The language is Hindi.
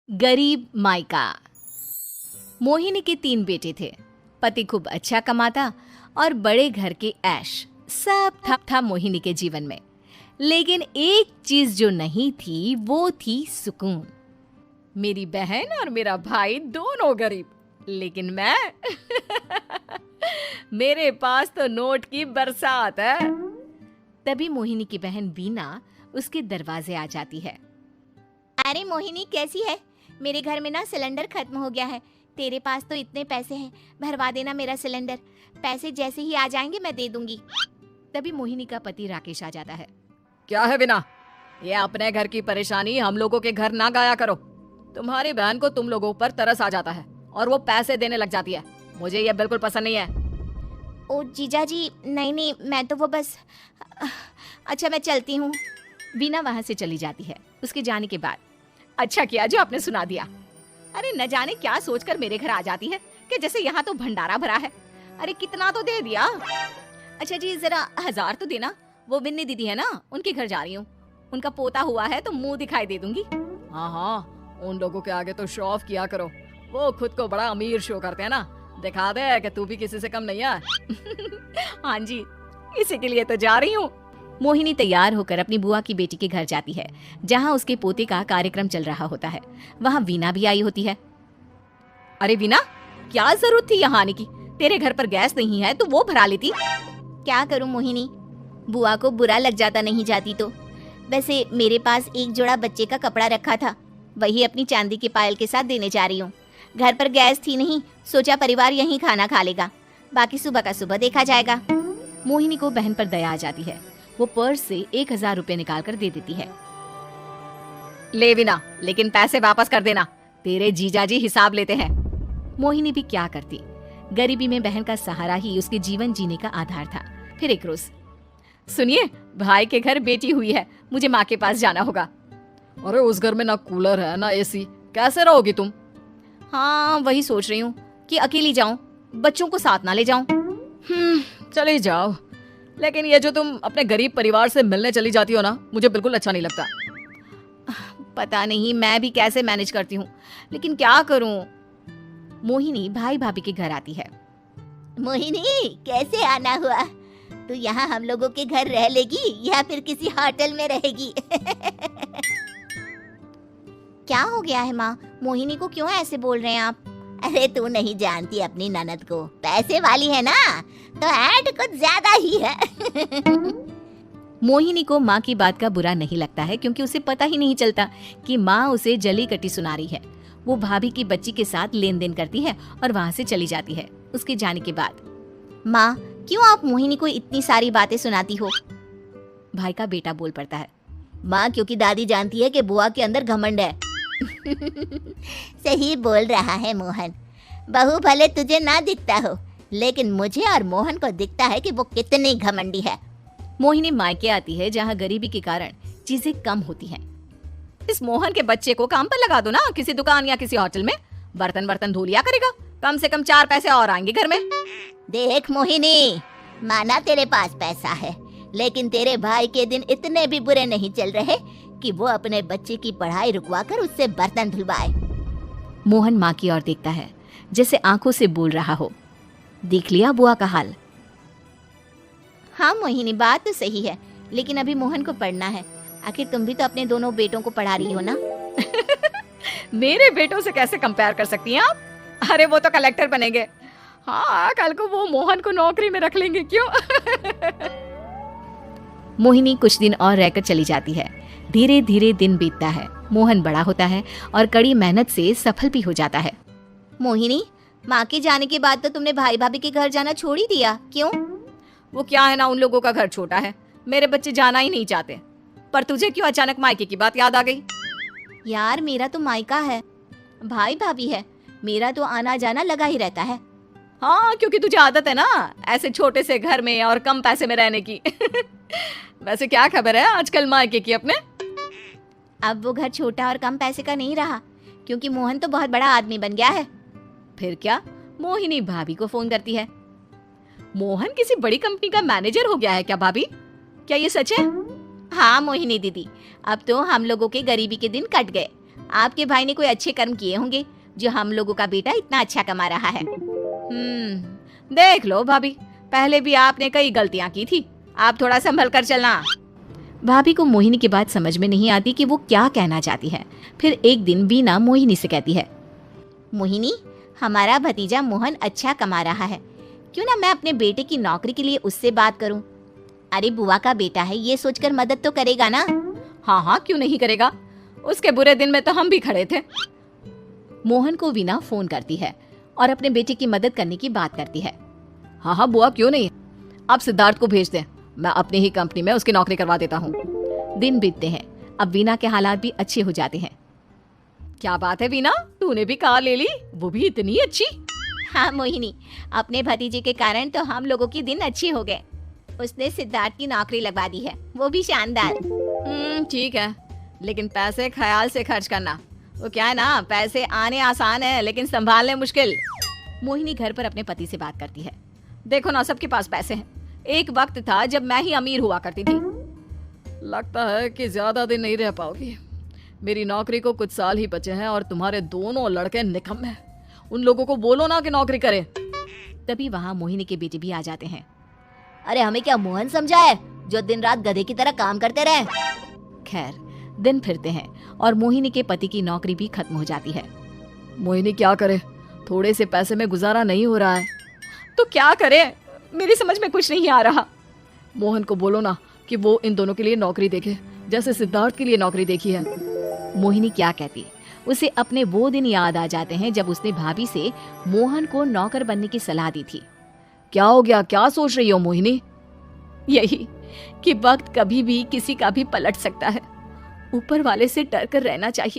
गरीब मायका। मोहिनी के 3 बेटे थे। पति खूब अच्छा कमाता और बड़े घर के ऐश सब था मोहिनी के जीवन में। लेकिन एक चीज जो नहीं थी वो थी सुकून। मेरी बहन और मेरा भाई दोनों गरीब, लेकिन मैं मेरे पास तो नोट की बरसात है। तभी मोहिनी की बहन बीना उसके दरवाजे आ जाती है। अरे मोहिनी कैसी है? मेरे घर में ना सिलेंडर खत्म हो गया है। तेरे पास तो इतने पैसे हैं, भरवा देना मेरा सिलेंडर। पैसे जैसे ही आ जाएंगे मैं दे दूंगी। तभी मोहिनी का पति राकेश आ जाता है। क्या है बिना, ये अपने घर की परेशानी हम लोगों के घर ना गाया करो। तुम्हारी बहन को तुम लोगों पर तरस आ जाता है और वो पैसे देने लग जाती है। मुझे ये बिल्कुल पसंद नहीं है। ओ जीजा जी, नहीं मैं तो वो बस अच्छा मैं चलती हूँ। बीना वहां से चली जाती है। उसके जाने के बाद अच्छा किया जो आपने सुना दिया। अरे न जाने क्या सोचकर मेरे घर आ जाती है कि जैसे यहाँ तो भंडारा भरा है। अरे कितना तो दे दिया। अच्छा जी जरा 1000 तो देना। वो बिन्नी दीदी है ना, उनके घर जा रही हूँ। उनका पोता हुआ है तो मुंह दिखाई दे दूंगी। हाँ, उन लोगों के आगे तो शो ऑफ किया करो। वो खुद को बड़ा अमीर शो करते हैं ना। दिखा दे कि तू भी किसी से कम नहीं है। हाँ जी, इसी के लिए तो जा रही हूँ। मोहिनी तैयार होकर अपनी बुआ की बेटी के घर जाती है, जहाँ उसके पोते का कार्यक्रम चल रहा होता है। वहाँ वीना भी आई होती है। अरे वीना, क्या जरूरत थी यहाँ आने की? तेरे घर पर गैस नहीं है तो वो भरा लेती। क्या करूँ मोहिनी, बुआ को बुरा लग जाता नहीं जाती तो। वैसे मेरे पास एक जोड़ा बच्चे का कपड़ा रखा था, वही अपनी चांदी के पायल के साथ देने जा रही हूँ। घर पर गैस थी नहीं, सोचा परिवार यहीं खाना खा लेगा, बाकी सुबह का सुबह देखा जाएगा। मोहिनी को बहन पर दया आ जाती है। वो पर्स से 1000 रुपए निकाल कर दे देती है। ले वीना, लेकिन पैसे वापस कर देना, तेरे जीजाजी हिसाब लेते हैं। मोहिनी भी क्या करती, गरीबी में बहन का सहारा ही उसके जीवन जीने का आधार था। फिर एक रोज, सुनिए भाई के घर बेटी हुई है, मुझे माँ के पास जाना होगा। अरे उस घर में ना कूलर है ना एसी, कैसे रहोगी तुम? हाँ वही सोच रही हूँ कि अकेली जाऊं, बच्चों को साथ ना ले जाऊं। चले जाओ, लेकिन ये जो तुम अपने गरीब परिवार से मिलने चली जाती हो ना, मुझे बिल्कुल अच्छा नहीं लगता। पता नहीं मैं भी कैसे मैनेज करती हूँ, लेकिन क्या करूँ। मोहिनी भाई भाभी के घर आती है। मोहिनी कैसे आना हुआ? तू यहाँ हम लोगों के घर रह लेगी या फिर किसी होटल में रहेगी? क्या हो गया है माँ, मोहिनी को क्यों ऐसे बोल रहे हैं आप? अरे तू नहीं जानती अपनी ननद को, पैसे वाली है ना तो ऐड कुछ ज्यादा ही है। मोहिनी को माँ की बात का बुरा नहीं लगता है, क्योंकि उसे पता ही नहीं चलता कि माँ उसे जली कटी सुना रही है। वो भाभी की बच्ची के साथ लेन देन करती है और वहाँ से चली जाती है। उसके जाने के बाद, माँ क्यों आप मोहिनी को इतनी सारी बातें सुनाती हो? भाई का बेटा बोल पड़ता है। माँ क्योंकि दादी जानती है कि बुआ के अंदर घमंड है। सही बोल रहा है मोहन, बहू भले तुझे ना दिखता हो, लेकिन मुझे और मोहन को दिखता है कि वो कितनी घमंडी है। मोहिनी मायके आती है, जहाँ गरीबी के कारण चीजें कम होती हैं। इस मोहन के बच्चे को काम पर लगा दो ना, किसी दुकान या किसी होटल में बर्तन धो लिया करेगा, कम से कम 4 पैसे और आएंगे घर में। देख मोहिनी, माना तेरे पास पैसा है, लेकिन तेरे भाई के दिन इतने भी बुरे नहीं चल रहे कि वो अपने बच्चे की पढ़ाई रुकवाकर उससे बर्तन धुलवाए। मोहन माँ की ओर देखता है, जैसे आंखों से बोल रहा हो, देख लिया बुआ का हाल। हाँ मोहिनी बात तो सही है, लेकिन अभी मोहन को पढ़ना है। आखिर तुम भी तो अपने दोनों बेटों को पढ़ा रही हो ना। मेरे बेटों से कैसे कंपेयर कर सकती हैं आप? अरे वो तो कलेक्टर बनेंगे। हाँ कल को वो मोहन को नौकरी में रख लेंगे, क्यों? मोहिनी कुछ दिन और रहकर चली जाती है। धीरे धीरे दिन बीतता है। मोहन बड़ा होता है और कड़ी मेहनत से सफल भी हो जाता है। मोहिनी, माँ के जाने के बाद तो तुमने भाई भाभी के घर जाना छोड़ ही दिया, क्यों? वो क्या है ना, उन लोगों का घर छोटा है, मेरे बच्चे जाना ही नहीं चाहते। पर तुझे क्यों अचानक मायके की बात याद आ गई? यार मेरा तो मायका है, भाई भाभी है, मेरा तो आना जाना लगा ही रहता है। हाँ क्योंकि तुझे आदत है ना ऐसे छोटे से घर में और कम पैसे में रहने की। वैसे क्या खबर है आजकल मायके की अपने? अब वो घर छोटा और कम पैसे का नहीं रहा, क्योंकि मोहन तो बहुत बड़ा आदमी बन गया है। फिर क्या? मोहिनी भाभी को फोन करती है। मोहन किसी बड़ी कंपनी का मैनेजर हो गया है क्या भाभी? क्या ये सच है? हाँ मोहिनी दीदी, अब तो हम लोगों के गरीबी के दिन कट गए। आपके भाई ने कोई अच्छे कर्म किए होंगे जो हम लोगों का बेटा इतना अच्छा कमा रहा है। देख लो भाभी, पहले भी आपने कई गलतियां की थी, आप थोड़ा संभल कर चलना। भाभी को मोहिनी की बात समझ में नहीं आती कि वो क्या कहना चाहती है। फिर एक दिन वीना मोहिनी से कहती है, मोहिनी, हमारा भतीजा मोहन अच्छा कमा रहा है, क्यों ना मैं अपने बेटे की नौकरी के लिए उससे बात करूं। अरे बुआ का बेटा है, ये सोचकर मदद तो करेगा ना। हाँ हाँ, क्यों नहीं करेगा, उसके बुरे दिन में तो हम भी खड़े थे। मोहन को वीना फोन करती है और अपने बेटे की मदद करने की बात करती है। हाँ हाँ बुआ, क्यों नहीं, आप सिद्धार्थ को भेज दें, मैं अपनी ही कंपनी में उसकी नौकरी करवा देता हूँ। दिन बीतते हैं, अब वीना के हालात भी अच्छे हो जाते हैं। क्या बात है वीना, तूने भी कार ले ली, वो भी इतनी अच्छी। हाँ मोहिनी, अपने भतीजे के कारण तो हम लोगों की दिन अच्छे हो गए। उसने सिद्धार्थ की नौकरी लगवा दी है, वो भी शानदार। ठीक है, लेकिन पैसे ख्याल से खर्च करना। वो क्या है ना, पैसे आने आसान है लेकिन संभालने मुश्किल। मोहिनी घर पर अपने पति से बात करती है। देखो ना, सबके पास पैसे हैं, एक वक्त था जब मैं ही अमीर हुआ करती थी। लगता है कि ज्यादा दिन नहीं रह पाओगी, मेरी नौकरी को कुछ साल ही बचे हैं और तुम्हारे दोनों लड़के निकम्मे हैं। उन लोगों को बोलो ना कि नौकरी करे। तभी वहाँ मोहिनी के बेटे भी आ जाते हैं। अरे हमें क्या मोहन समझा है जो दिन रात गधे की तरह काम करते रहे। खैर, दिन फिरते हैं और मोहिनी के पति की नौकरी भी खत्म हो जाती है। मोहिनी क्या करे, थोड़े से पैसे में गुजारा नहीं हो रहा है। तो क्या करे, मेरी समझ में कुछ नहीं आ रहा। मोहन को बोलो ना कि वो इन दोनों के लिए नौकरी देखे, जैसे सिद्धार्थ के लिए नौकरी देखी है। मोहिनी क्या कहती, उसे अपने वो दिन याद आ जाते हैं जब उसने भाभी से मोहन को नौकर बनने की सलाह दी थी। क्या हो गया, क्या सोच रही हो मोहिनी? यही कि वक्त कभी भी किसी का भी पलट सकता है, ऊपर वाले से डर कर रहना चाहिए।